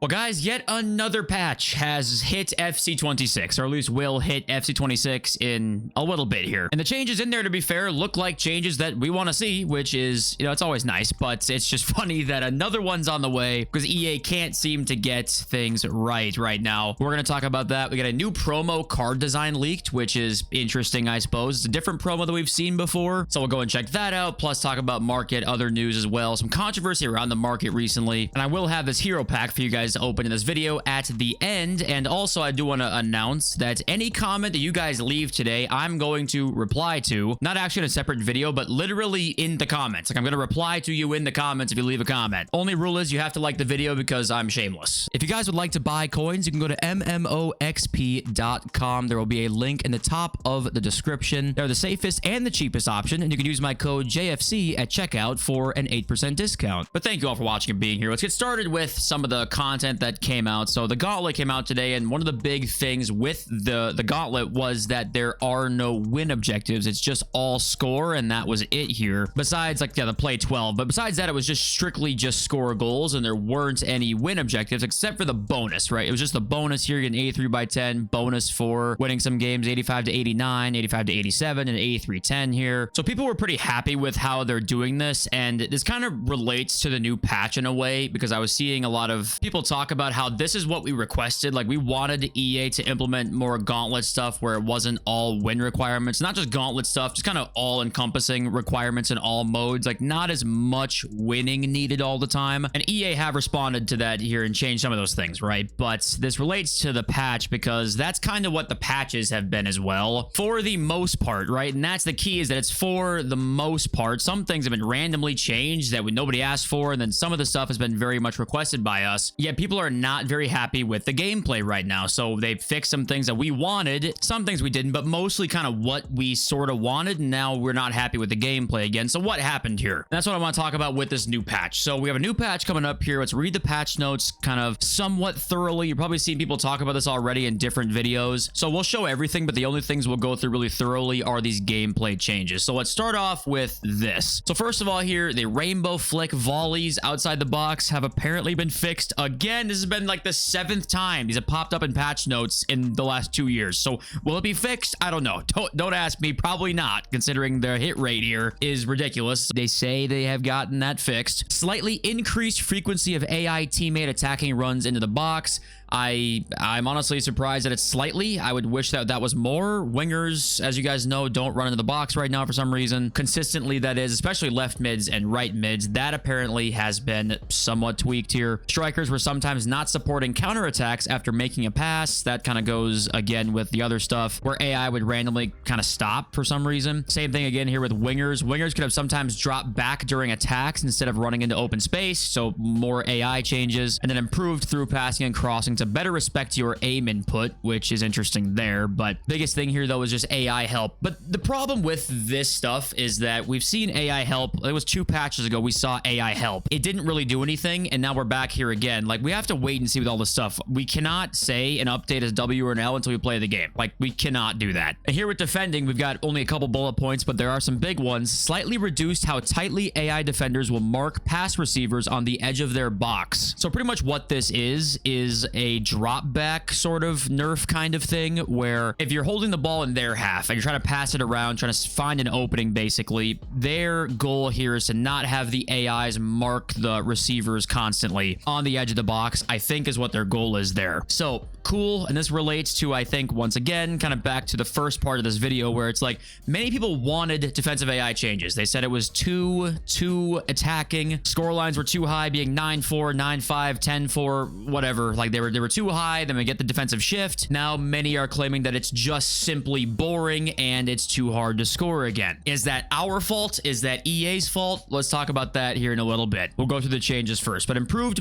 Well, guys, yet another patch has hit FC26, or at least will hit FC26 in a little bit here. And the changes in there, to be fair, look like changes that we want to see, which is, it's always nice, but it's just funny that another one's on the way because EA can't seem to get things right now. We're going to talk about that. We got a new promo card design leaked, which is interesting, I suppose. It's a different promo than we've seen before, so we'll go and check that out, plus talk about market, other news as well, some controversy around the market recently, and I will have this hero pack for you guys to open in this video at the end. And also, I do want to announce that any comment that you guys leave today, I'm going to reply to, not actually in a separate video, but literally in the comments. Like, I'm going to reply to you in the comments if you leave a comment. Only rule is you have to like the video because I'm shameless. If you guys would like to buy coins, you can go to MMOXP.com. There will be a link in the top of the description. They're the safest and the cheapest option, and you can use my code JFC at checkout for an 8% discount. But thank you all for watching and being here. Let's get started with some of the content that came out. So the gauntlet came out today, and one of the big things with the gauntlet was that there are no win objectives. It's just all score, and that was it here. Besides, like, the play 12, but besides that, it was just strictly just score goals, and there weren't any win objectives except for the bonus, right? It was just the bonus here, an 83 by 10 bonus for winning some games, 85 to 89, 85 to 87, and 83-10 here. So people were pretty happy with how they're doing this, and this kind of relates to the new patch in a way, because I was seeing a lot of people talk about how this is what we requested. Like, we wanted EA to implement more gauntlet stuff where it wasn't all win requirements, not just gauntlet stuff, just kind of all encompassing requirements in all modes, like not as much winning needed all the time. And EA have responded to that here and changed some of those things, right? But this relates to the patch because that's kind of what the patches have been as well, for the most part, right? And that's the key, is that it's for the most part. Some things have been randomly changed that nobody asked for, and then some of the stuff has been very much requested by us. Yet people are not very happy with the gameplay right now. So they fixed some things that we wanted, some things we didn't, but mostly kind of what we sort of wanted. And now we're not happy with the gameplay again. So what happened here? That's what I want to talk about with this new patch. So we have a new patch coming up here. Let's read the patch notes kind of somewhat thoroughly. You've probably seen people talk about this already in different videos. So we'll show everything, but the only things we'll go through really thoroughly are these gameplay changes. So let's start off with this. So first of all here, the rainbow flick volleys outside the box have apparently been fixed again. This has been like the 7th time these have popped up in patch notes in the last 2 years. So will it be fixed? I don't know. Don't ask me. Probably not, considering their hit rate here is ridiculous. They say they have gotten that fixed. Slightly increased frequency of AI teammate attacking runs into the box. I'm honestly surprised that it's slightly. I would wish that that was more. Wingers, as you guys know, don't run into the box right now for some reason. Consistently, that is, especially left mids and right mids. That apparently has been somewhat tweaked here. Strikers were sometimes not supporting counterattacks after making a pass. That kind of goes again with the other stuff where AI would randomly kind of stop for some reason. Same thing again here with wingers. Wingers could have sometimes dropped back during attacks instead of running into open space. So more AI changes, and then improved through passing and crossing to better respect your aim input, which is interesting there. But biggest thing here though is just AI help. But the problem with this stuff is that we've seen AI help. It was 2 patches ago we saw AI help. It didn't really do anything, and now we're back here again. Like, we have to wait and see with all this stuff. We cannot say an update is W or an L until we play the game. Like, we cannot do that. And here with defending, we've got only a couple bullet points, but there are some big ones. Slightly reduced how tightly AI defenders will mark pass receivers on the edge of their box. So pretty much what this is a drop back sort of nerf kind of thing, where if you're holding the ball in their half and you're trying to pass it around, trying to find an opening, basically their goal here is to not have the AIs mark the receivers constantly on the edge of the box, I think is what their goal is there. So cool. And this relates to, I think, once again, kind of back to the first part of this video, where it's like many people wanted defensive AI changes. They said it was too attacking. Score lines were too high, being 9-4, 9-5, 10-4, whatever. Like, they were too high. Then we get the defensive shift. Now many are claiming that it's just simply boring and it's too hard to score again. Is that our fault? Is that EA's fault? Let's talk about that here in a little bit. We'll go through the changes first. But improved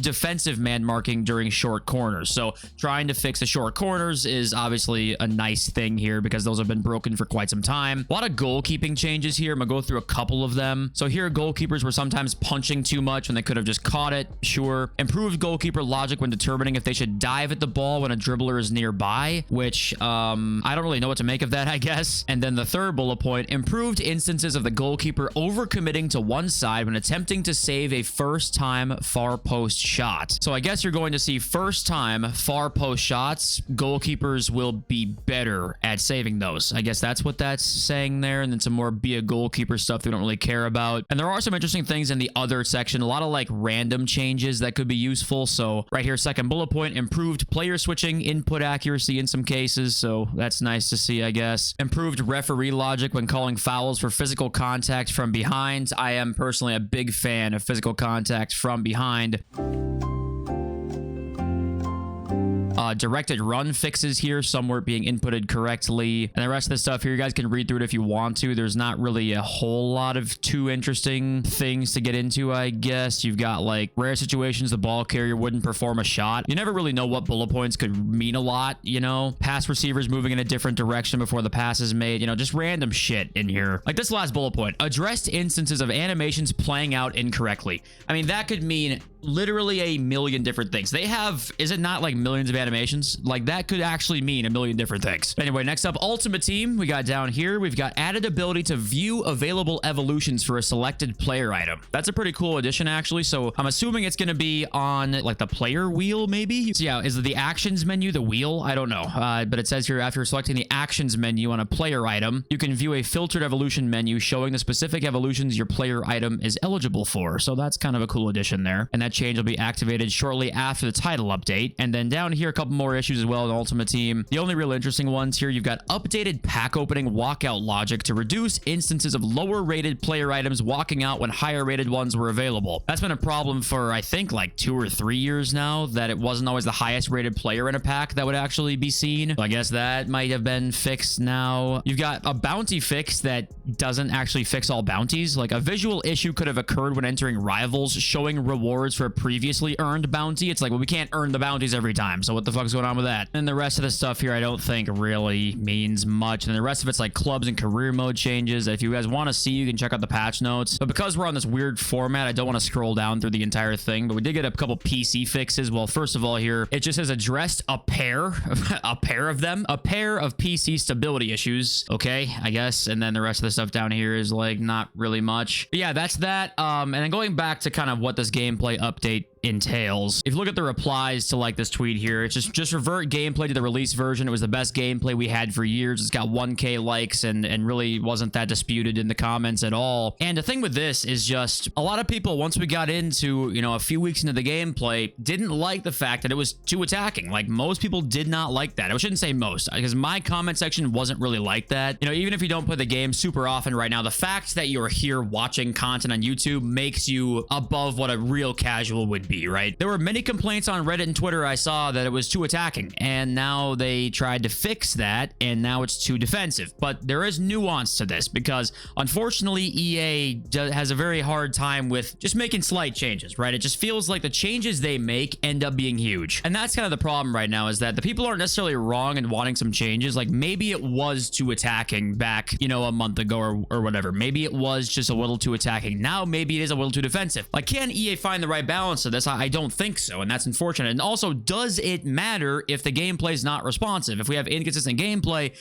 defensive man marking during short corners. So trying to fix the short corners is obviously a nice thing here because those have been broken for quite some time. A lot of goalkeeping changes here. I'm gonna go through a couple of them. So here, goalkeepers were sometimes punching too much when they could have just caught it. Sure. Improved goalkeeper logic when determining if they should dive at the ball when a dribbler is nearby, which I don't really know what to make of that, I guess. And then the third bullet point, improved instances of the goalkeeper overcommitting to one side when attempting to save a first time time far post shot. So I guess you're going to see first time far post shots, goalkeepers will be better at saving those. I guess that's what that's saying there. And then some more be a goalkeeper stuff we don't really care about. And there are some interesting things in the other section, a lot of like random changes that could be useful. So right here, second bullet point, improved player switching, input accuracy in some cases. So that's nice to see, I guess. Improved referee logic when calling fouls for physical contact from behind. I am personally a big fan of physical contact from behind. Directed run fixes here, some were being inputted correctly, and the rest of the stuff here, you guys can read through it if you want to. There's not really a whole lot of too interesting things to get into, I guess. You've got like rare situations the ball carrier wouldn't perform a shot. You never really know what bullet points could mean a lot, you know? Pass receivers moving in a different direction before the pass is made, you know, just random shit in here. Like this last bullet point, addressed instances of animations playing out incorrectly. I mean, that could mean literally a million different things. They have, is it not like millions of animations? Like that could actually mean a million different things. Anyway, next up, Ultimate Team. We got down here, we've got added ability to view available evolutions for a selected player item. That's a pretty cool addition, actually. So I'm assuming it's going to be on like the player wheel, maybe. So yeah, is it the actions menu, the wheel? I don't know. But it says here, after selecting the actions menu on a player item, you can view a filtered evolution menu showing the specific evolutions your player item is eligible for. So that's kind of a cool addition there. And that change will be activated shortly after the title update. And then down here, a couple more issues as well in Ultimate Team. The only real interesting ones here, you've got updated pack opening walkout logic to reduce instances of lower rated player items walking out when higher rated ones were available. That's been a problem for, I think, like 2 or 3 years now, that it wasn't always the highest rated player in a pack that would actually be seen. So I guess that might have been fixed now. You've got a bounty fix that doesn't actually fix all bounties. Like a visual issue could have occurred when entering rivals, showing rewards for a previously earned bounty. It's like, well, we can't earn the bounties every time, so what the fuck's going on with that? And the rest of the stuff here I don't think really means much, and the rest of it's like clubs and career mode changes. If you guys want to see, you can check out the patch notes, but because we're on this weird format, I don't want to scroll down through the entire thing. But we did get a couple PC fixes. Well, first of all, here it just says addressed a pair a pair of PC stability issues. Okay, I guess. And then the rest of the stuff down here is like not really much, but yeah, that's that. And then going back to kind of what this gameplay update entails, if you look at the replies to like this tweet here, it's just revert gameplay to the release version. It was the best gameplay we had for years. It's got 1K likes and really wasn't that disputed in the comments at all. And the thing with this is just a lot of people, once we got into, you know, a few weeks into the gameplay, didn't like the fact that it was too attacking. Like most people did not like that. I shouldn't say most, because my comment section wasn't really like that. You know, even if you don't play the game super often right now, the fact that you're here watching content on YouTube makes you above what a real casual would be, right? There were many complaints on Reddit and Twitter I saw that it was too attacking, and now they tried to fix that, and now it's too defensive. But there is nuance to this, because unfortunately EA has a very hard time with just making slight changes, right? It just feels like the changes they make end up being huge, and that's kind of the problem right now, is that the people aren't necessarily wrong in wanting some changes. Like maybe it was too attacking back, you know, a month ago or whatever. Maybe it was just a little too attacking. Now maybe it is a little too defensive. Like, can EA find the right balance of this? I don't think so, and that's unfortunate. And also, does it matter if the gameplay is not responsive? If we have inconsistent gameplay,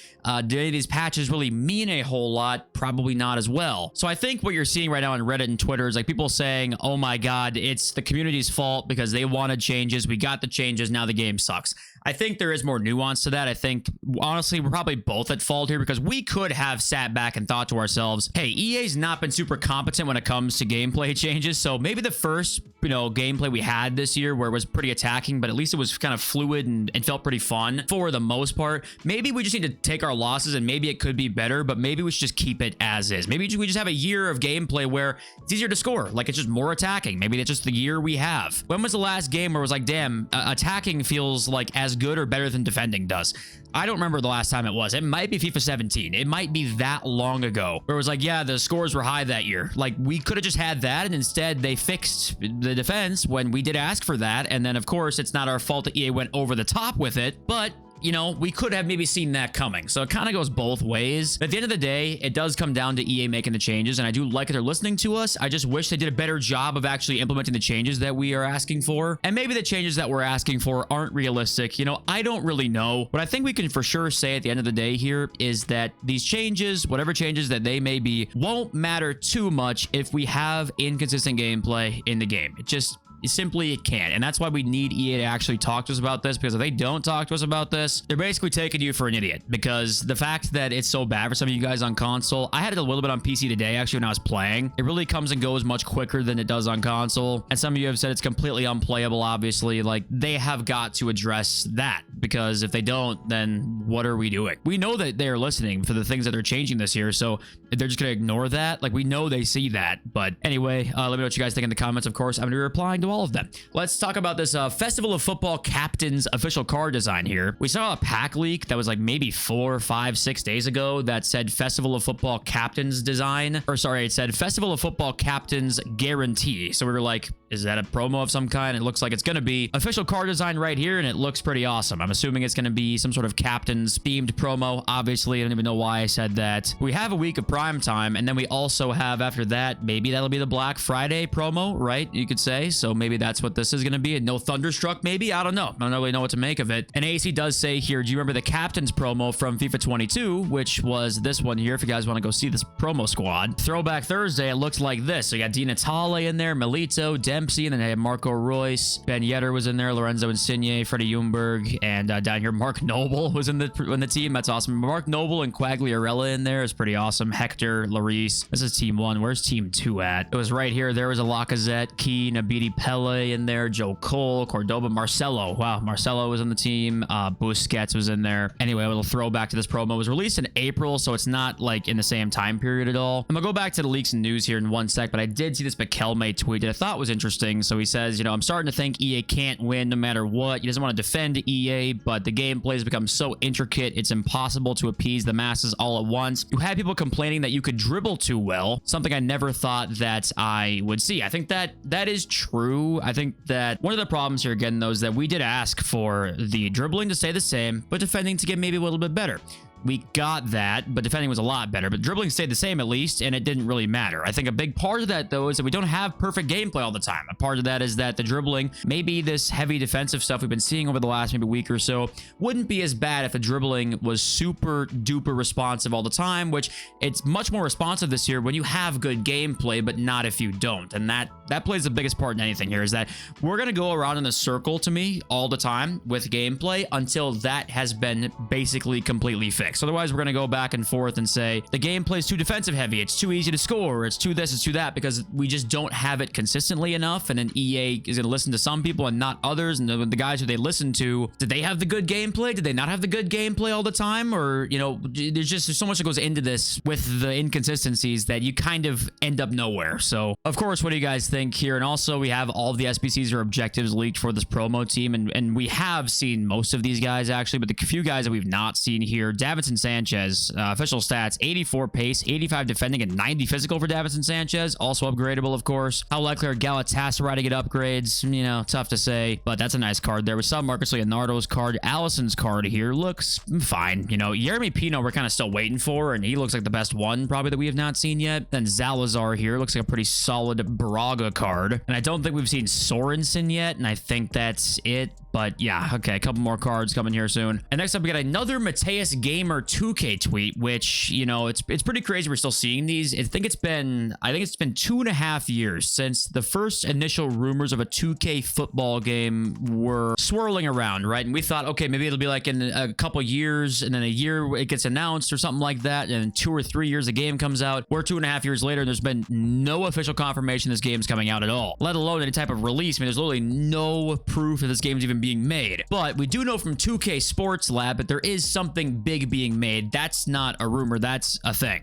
do any of these patches really mean a whole lot? Probably not as well. So I think what you're seeing right now on Reddit and Twitter is like people saying, oh my god, it's the community's fault because they wanted changes. We got the changes. Now the game sucks. I think there is more nuance to that. I think, honestly, we're probably both at fault here, because we could have sat back and thought to ourselves, hey, EA's not been super competent when it comes to gameplay changes. So maybe the first, you know, gameplay we had this year where it was pretty attacking, but at least it was kind of fluid and felt pretty fun for the most part. Maybe we just need to take our losses, and maybe it could be better, but maybe we should just keep it as is. Maybe we just have a year of gameplay where it's easier to score. Like, it's just more attacking. Maybe that's just the year we have. When was the last game where it was like, damn, attacking feels like as good or better than defending does? I don't remember the last time it was. It might be FIFA 17. It might be that long ago where it was like, yeah, the scores were high that year. Like, we could have just had that, and instead they fixed the defense when we did ask for that. And then, of course, it's not our fault that EA went over the top with it, but you know, we could have maybe seen that coming. So it kind of goes both ways. But at the end of the day, it does come down to EA making the changes, and I do like that they're listening to us. I just wish they did a better job of actually implementing the changes that we are asking for. And maybe the changes that we're asking for aren't realistic. You know, I don't really know. What I think we can for sure say at the end of the day here is that these changes, whatever changes that they may be, won't matter too much if we have inconsistent gameplay in the game. It just simply it can't. And that's why we need EA to actually talk to us about this, because if they don't talk to us about this, they're basically taking you for an idiot. Because the fact that it's so bad for some of you guys on console, I had it a little bit on PC today, actually, when I was playing. It really comes and goes much quicker than it does on console. And some of you have said it's completely unplayable, obviously. Like, they have got to address that, because if they don't, then what are we doing? We know that they're listening for the things that they're changing this year, so they're just gonna ignore that. Like, we know they see that. But anyway, let me know what you guys think in the comments. Of course, I'm gonna be replying to all of them. Let's talk about this Festival of Football Captains official card design here. We saw a pack leak that was like maybe 4, 5, 6 days ago that said Festival of Football Captains design, or sorry, it said Festival of Football Captains guarantee. So we were like, is that a promo of some kind? It looks like it's gonna be official card design right here, and it looks pretty awesome. I'm assuming it's gonna be some sort of Captains themed promo. Obviously, I don't even know why I said that. We have a week of prime time, and then we also have, after that, maybe that'll be the Black Friday promo, right? You could say. So maybe that's what this is gonna be. And no Thunderstruck, maybe? I don't know. I don't really know what to make of it. And AC does say here, do you remember the Captains promo from FIFA 22, which was this one here, if you guys want to go see this promo squad? Throwback Thursday, it looks like this. So you got Di Natale in there, Milito, Dempsey, and then they had Marco Royce. Ben Yedder was in there, Lorenzo Insigne, Freddie Ljungberg, and down here, Mark Noble was in the team. That's awesome. Mark Noble and Quagliarella in there is pretty awesome. Hector, Lloris. This is team 1. Where's team 2 at? It was right here. There was a Lacazette, Key, Nabiti Pele in there, Joe Cole, Cordoba, Marcelo. Wow, Marcelo was on the team. Busquets was in there. Anyway, a little throwback to this promo. It was released in April, so it's not like in the same time period at all. I'm gonna go back to the leaks and news here in one sec, but I did see this McKelmay tweet that I thought was interesting. So he says, you know, I'm starting to think EA can't win no matter what. He doesn't want to defend EA, but the gameplay has become so intricate, it's impossible to appease the masses all at once. You had people complaining that you could dribble too well, something I never thought that I would see. I think that is true. I think that one of the problems here, again, though, is that we did ask for the dribbling to stay the same, but defending to get maybe a little bit better. We got that, but defending was a lot better. But dribbling stayed the same at least, and it didn't really matter. I think a big part of that, though, is that we don't have perfect gameplay all the time. A part of that is that the dribbling, maybe this heavy defensive stuff we've been seeing over the last maybe week or so, wouldn't be as bad if the dribbling was super duper responsive all the time, which it's much more responsive this year when you have good gameplay, but not if you don't. And that plays the biggest part in anything here, is that we're going to go around in a circle, to me, all the time with gameplay until that has been basically completely fixed. Otherwise, we're going to go back and forth and say the gameplay is too defensive heavy, it's too easy to score, it's too this, it's too that, because we just don't have it consistently enough. And then EA is going to listen to some people and not others. And the guys who they listen to, did they have the good gameplay? Did they not have the good gameplay all the time? Or, you know, there's so much that goes into this with the inconsistencies that you kind of end up nowhere. So, of course, what do you guys think here? And also, we have all of the SBCs or objectives leaked for this promo team. And we have seen most of these guys, actually, but the few guys that we've not seen here, Davinson Sanchez, official stats, 84 pace, 85 defending, and 90 physical for Davinson Sanchez. Also upgradable, of course. How likely are Galatasaray to get upgrades? You know, tough to say, but that's a nice card there. We saw Marcus Leonardo's card. Allison's card here looks fine. You know, Yeremy Pino, we're kind of still waiting for, and he looks like the best one, probably, that we have not seen yet. Then Zalazar here looks like a pretty solid Braga card. And I don't think we've seen Sorensen yet, and I think that's it. But yeah, okay, a couple more cards coming here soon. And next up, we got another Mateus Gamer 2K tweet, which, you know, it's pretty crazy we're still seeing these. I think it's been 2.5 years since the first initial rumors of a 2K football game were swirling around, right? And we thought, okay, maybe it'll be like in a couple years, and then a year it gets announced or something like that, and then 2 or 3 years the game comes out. We're 2.5 years later, and there's been no official confirmation this game's coming out at all, let alone any type of release. I mean, there's literally no proof that this game's even being made. But we do know from 2K Sports Lab that there is something big being made. That's not a rumor, that's a thing.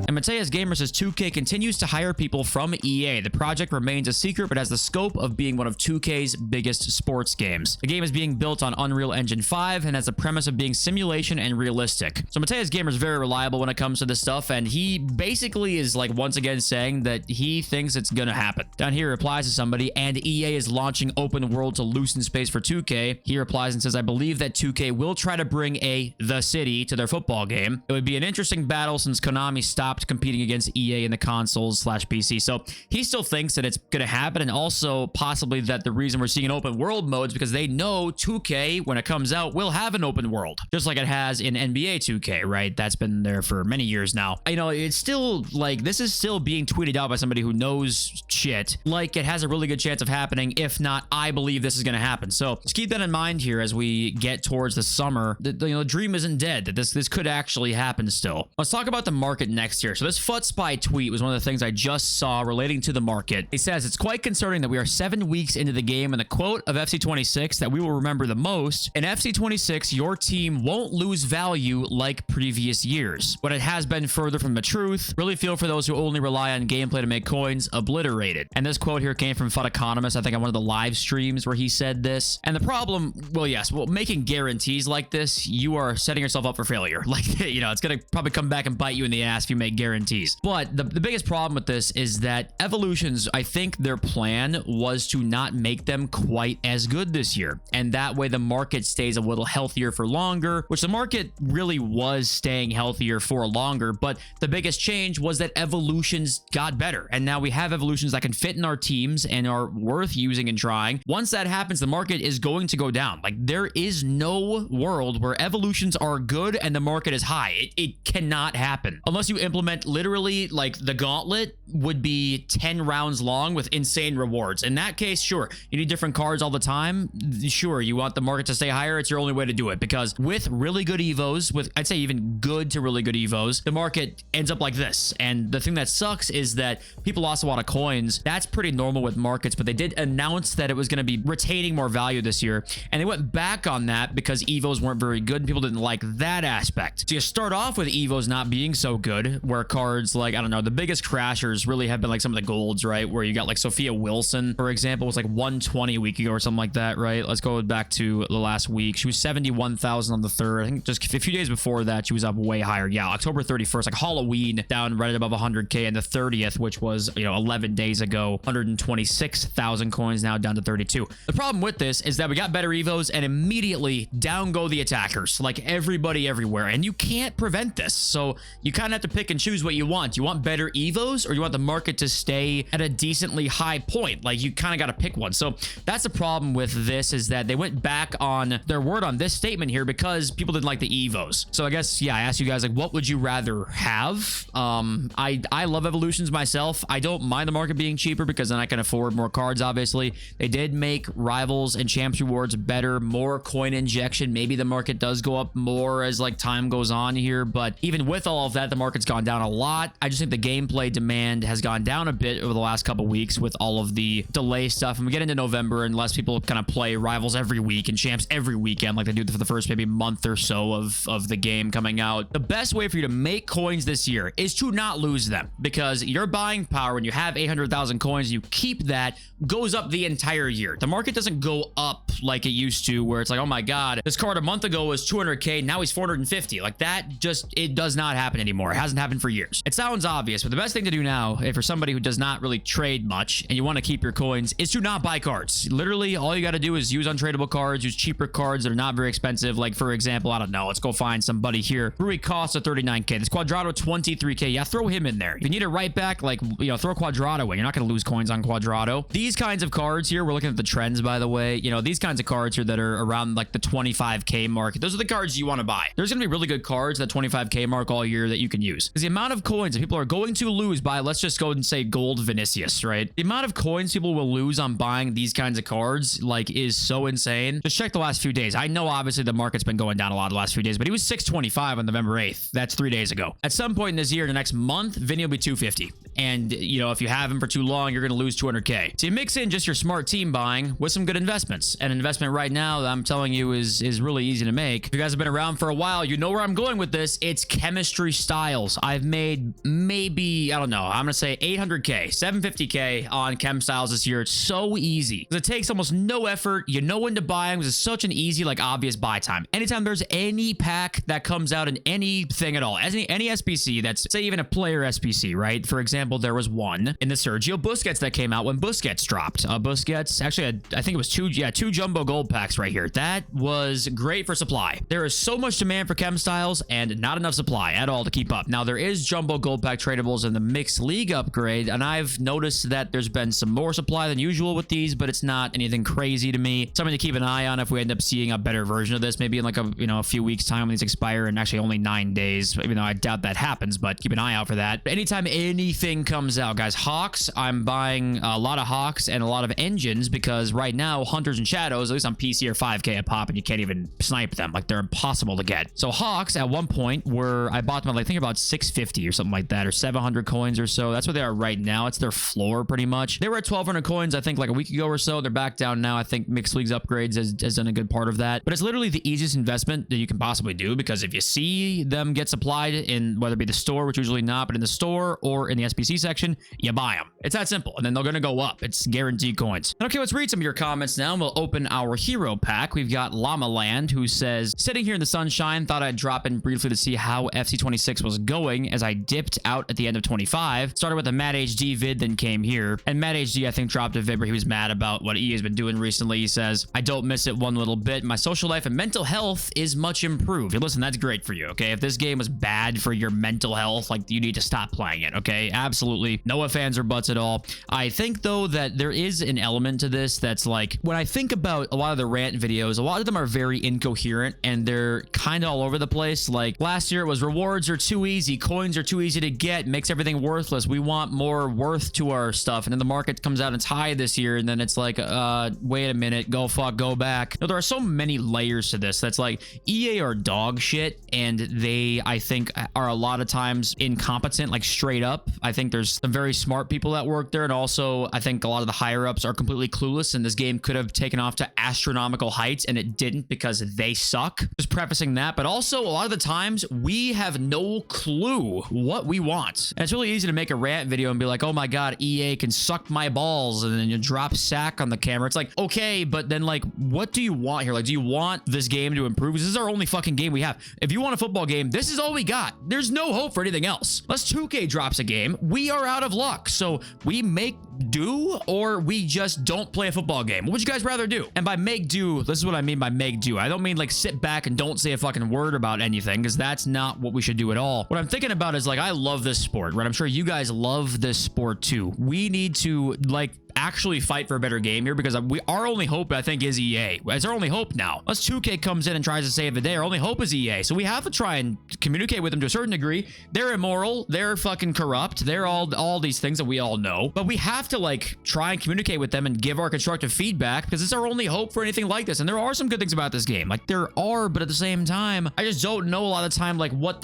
And Mateus Gamer says 2K continues to hire people from EA. The project remains a secret, but has the scope of being one of 2K's biggest sports games. The game is being built on Unreal Engine 5 and has the premise of being simulation and realistic. So Mateus Gamer is very reliable when it comes to this stuff, and he basically is like once again saying that he thinks it's gonna happen. Down here, he replies to somebody, and EA is launching open world to loosen space for 2K. He replies and says, I believe that 2K will try to bring The City to their football game. It would be an interesting battle since Konami stopped competing against EA in the consoles / PC. So he still thinks that it's going to happen, and also possibly that the reason we're seeing an open world mode is because they know 2K, when it comes out, will have an open world, just like it has in NBA 2K, right? That's been there for many years now. You know, it's still like, this is still being tweeted out by somebody who knows shit, like it has a really good chance of happening. If not, I believe this is going to happen. So just keep that in mind here as we get towards the summer. The dream isn't dead, that this could actually happen still. Let's talk about the market next year. So this FUTSpy tweet was one of the things I just saw relating to the market. It says, it's quite concerning that we are 7 weeks into the game, and the quote of FC26 that we will remember the most: in FC26, your team won't lose value like previous years. But it has been further from the truth. Really feel for those who only rely on gameplay to make coins obliterated. And this quote here came from FUT Economist, I think on one of the live streams where he said this. And the problem, well, yes, well, making guarantees like this, you are setting yourself up for failure. Like, you know, it's going to probably come back and bite you in the ass if you make guarantees. But the biggest problem with this is that Evolutions, I think their plan was to not make them quite as good this year. And that way the market stays a little healthier for longer, which the market really was staying healthier for longer. But the biggest change was that Evolutions got better. And now we have Evolutions that can fit in our teams and are worth using and trying. Once that happens, the market is going to go down. Like, there is no world where Evolutions are good and the market is high. It cannot happen unless you implement literally, like, the gauntlet would be 10 rounds long with insane rewards. In that case, sure, you need different cards all the time. Sure, you want the market to stay higher. It's your only way to do it, because with really good evos, with I'd say even good to really good evos, the market ends up like this. And the thing that sucks is that people lost a lot of coins. That's pretty normal with markets, but they did announce that it was going to be retaining more value this year, and they went back on that because evos weren't very good and people didn't like that aspect. So you start off with evos not being so good, where cards like, I don't know, the biggest crashers really have been like some of the golds, right? Where you got like Sophia Wilson, for example, was like 120 a week ago or something like that, right? Let's go back to the last week. She was 71,000 on the 3rd. I think just a few days before that, she was up way higher. Yeah, October 31st, like Halloween, down right above 100K, and the 30th, which was, you know, 11 days ago, 126,000 coins, now down to 32. The problem with this is that we got better evos and immediately down go the attackers, like everybody everywhere, and you can't prevent this. So you kind of have to pick and choose what you want. You want better evos, or you want the market to stay at a decently high point? Like, you kind of got to pick one. So that's the problem with this, is that they went back on their word on this statement here because people didn't like the evos. So I guess, yeah, I asked you guys, like, what would you rather have? I love Evolutions myself. I don't mind the market being cheaper because then I can afford more cards, obviously. They did make Rivals and Champs rewards better, more coin injection. Maybe the market does go up more as like time goes on here, but even with all of that, the market's gone down a lot. I just think the gameplay demand has gone down a bit over the last couple weeks with all of the delay stuff. And we get into November, and less people kind of play Rivals every week and Champs every weekend like they do for the first maybe month or so of the game coming out. The best way for you to make coins this year is to not lose them, because your buying power, when you have 800,000 coins, you keep that, goes up the entire year. The market doesn't go up like it used to, where it's like, oh my god, this card a month ago was 200K, now he's 450. Like, that just, it does not happen anymore. It hasn't happened for years. It sounds obvious, but the best thing to do now, if for somebody who does not really trade much and you want to keep your coins, is to not buy cards. Literally, all you got to do is use untradeable cards, use cheaper cards that are not very expensive. Like, for example, I don't know, let's go find somebody here. Rui Costa, 39K. This Quadrado, 23K. Yeah, throw him in there. If you need a right back, like, you know, throw Quadrado in. You're not going to lose coins on Quadrado. These kinds of cards here, we're looking at the trends, by the way. You know, these kinds of cards here that are around like the 25K mark, those are the cards you want to buy. There's going to be really good cards at the 25K mark all year that you can use. Because the amount of coins that people are going to lose by, let's just go and say gold Vinicius, right? The amount of coins people will lose on buying these kinds of cards, like, is so insane. Just check the last few days. I know obviously the market's been going down a lot the last few days, but he was 625 on November 8th. That's 3 days ago. At some point in this year, the next month, Vinny will be 250. And, you know, if you have him for too long, you're going to lose 200K. So you mix in just your smart team buying with some good investments. An investment right now that I'm telling you is really easy to make. If you guys have been around for a while, you know where I'm going with this. It's chemistry styles. I've made maybe, I don't know, I'm going to say 800K, 750K on chem styles this year. It's so easy. It takes almost no effort. You know when to buy them. It's such an easy, like, obvious buy time. Anytime there's any pack that comes out in anything at all, any SPC that's, say, even a player SPC, right? For example, example, there was one in the Sergio Busquets that came out when Busquets dropped. Busquets, actually, I think it was two jumbo gold packs right here. That was great for supply. There is so much demand for chem styles and not enough supply at all to keep up. Now, there is jumbo gold pack tradables in the mixed league upgrade, and I've noticed that there's been some more supply than usual with these, but it's not anything crazy to me. Something to keep an eye on if we end up seeing a better version of this, maybe in like a few weeks time when these expire, and actually only 9 days, even though I doubt that happens, but keep an eye out for that. But anytime anything comes out, guys, Hawks, I'm buying a lot of Hawks and a lot of engines because right now, Hunters and Shadows, at least on PC, are 5k a pop, and you can't even snipe them. Like, they're impossible to get. So Hawks, at one point, I bought them at, like, I think about 650 or something like that, or 700 coins or so. That's what they are right now. It's their floor, pretty much. They were at 1,200 coins, I think, like a week ago or so. They're back down now. I think Mixed Leagues Upgrades has done a good part of that. But it's literally the easiest investment that you can possibly do, because if you see them get supplied in, whether it be the store, which usually not, but in the store or in the SBC section, you buy them. It's that simple. And then they're going to go up. It's guaranteed coins. Okay, let's read some of your comments now, and we'll open our hero pack. We've got Llama Land, who says, sitting here in the sunshine, thought I'd drop in briefly to see how FC26 was going as I dipped out at the end of 25. Started with a Mad HD vid, then came here. And Mad HD, I think, dropped a vid where he was mad about what EA has been doing recently. He says, I don't miss it one little bit. My social life and mental health is much improved. Hey, listen, that's great for you, okay? If this game was bad for your mental health, like, you need to stop playing it, okay? Absolutely. No ifs, ands, or buts at all. I think, though, that there is an element to this that's like, when I think about a lot of the rant videos, a lot of them are very incoherent and they're kind of all over the place. Like, last year it was rewards are too easy, coins are too easy to get, makes everything worthless. We want more worth to our stuff. And then the market comes out and it's high this year, and then it's like, wait a minute, go back. No, there are so many layers to this. That's like, EA are dog shit, and they, I think, are a lot of times incompetent, like straight up. I think there's some very smart people that work there, and also I think a lot of the higher ups are completely clueless, and this game could have taken off to astronomical heights, and it didn't because they suck. Just prefacing that, but also a lot of the times we have no clue what we want. And it's really easy to make a rant video and be like, oh my god, EA can suck my balls, and then you drop sack on the camera. It's like, okay, but then, like, what do you want here? Like, do you want this game to improve? This is our only fucking game we have. If you want a football game, this is all we got. There's no hope for anything else. Unless 2K drops a game, we are out of luck. So we make do, or we just don't play a football game. What would you guys rather do? And by make do, this is what I mean by make do. I don't mean like sit back and don't say a fucking word about anything, because that's not what we should do at all. What I'm thinking about is, like, I love this sport, right? I'm sure you guys love this sport too. We need to, like, actually fight for a better game here, because our only hope, I think, is EA. It's our only hope now. Unless 2K comes in and tries to save the day, our only hope is EA. So we have to try and communicate with them to a certain degree. They're immoral. They're fucking corrupt. They're all these things that we all know. But we have to, like, try and communicate with them and give our constructive feedback, because it's our only hope for anything like this. And there are some good things about this game. Like, there are, but at the same time, I just don't know a lot of the time, like, what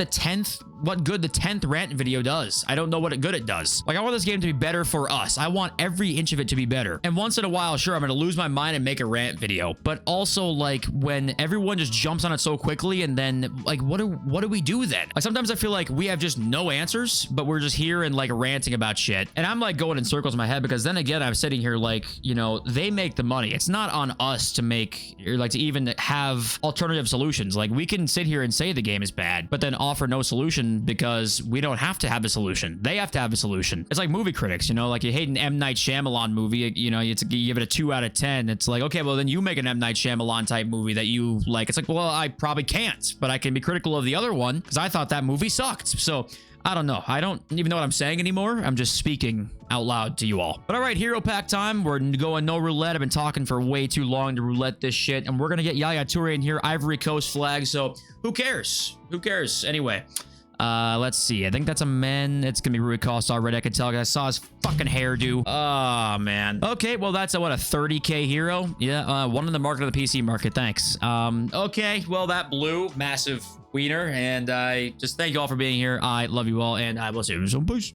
good the 10th rant video does. I don't know what good it does. Like, I want this game to be better for us. I want every inch of it to be better. And once in a while, sure, I'm gonna lose my mind and make a rant video, but also, like, when everyone just jumps on it so quickly, and then, like, what do we do then? Like, sometimes I feel like we have just no answers, but we're just here and, like, ranting about shit. And I'm, like, going in circles in my head, because then again, I'm sitting here like, you know, they make the money. It's not on us to make, or like, to even have alternative solutions. Like, we can sit here and say the game is bad, but then offer no solution, because we don't have to have a solution. They have to have a solution. It's like movie critics, you know, like, you hate an M. Night Shyamalan movie, you know, you give it a 2 out of 10. It's like, okay, well, then you make an M. Night Shyamalan type movie that you like. It's like, well, I probably can't, but I can be critical of the other one because I thought that movie sucked. So I don't know. I don't even know what I'm saying anymore. I'm just speaking out loud to you all. But all right, hero pack time. We're going no roulette. I've been talking for way too long to roulette this shit, and we're gonna get Yaya Toure in here, Ivory Coast flag. So who cares? Who cares? Anyway. Let's see. I think that's a men. It's gonna be Rui Costa already. I could tell because I saw his fucking hairdo. Oh, man. Okay, well, that's what, a 30k hero? Yeah, one in the market of the PC market. Thanks. Okay, well, that blew. Massive wiener. And I just thank you all for being here. I love you all, and I will see you soon. Peace.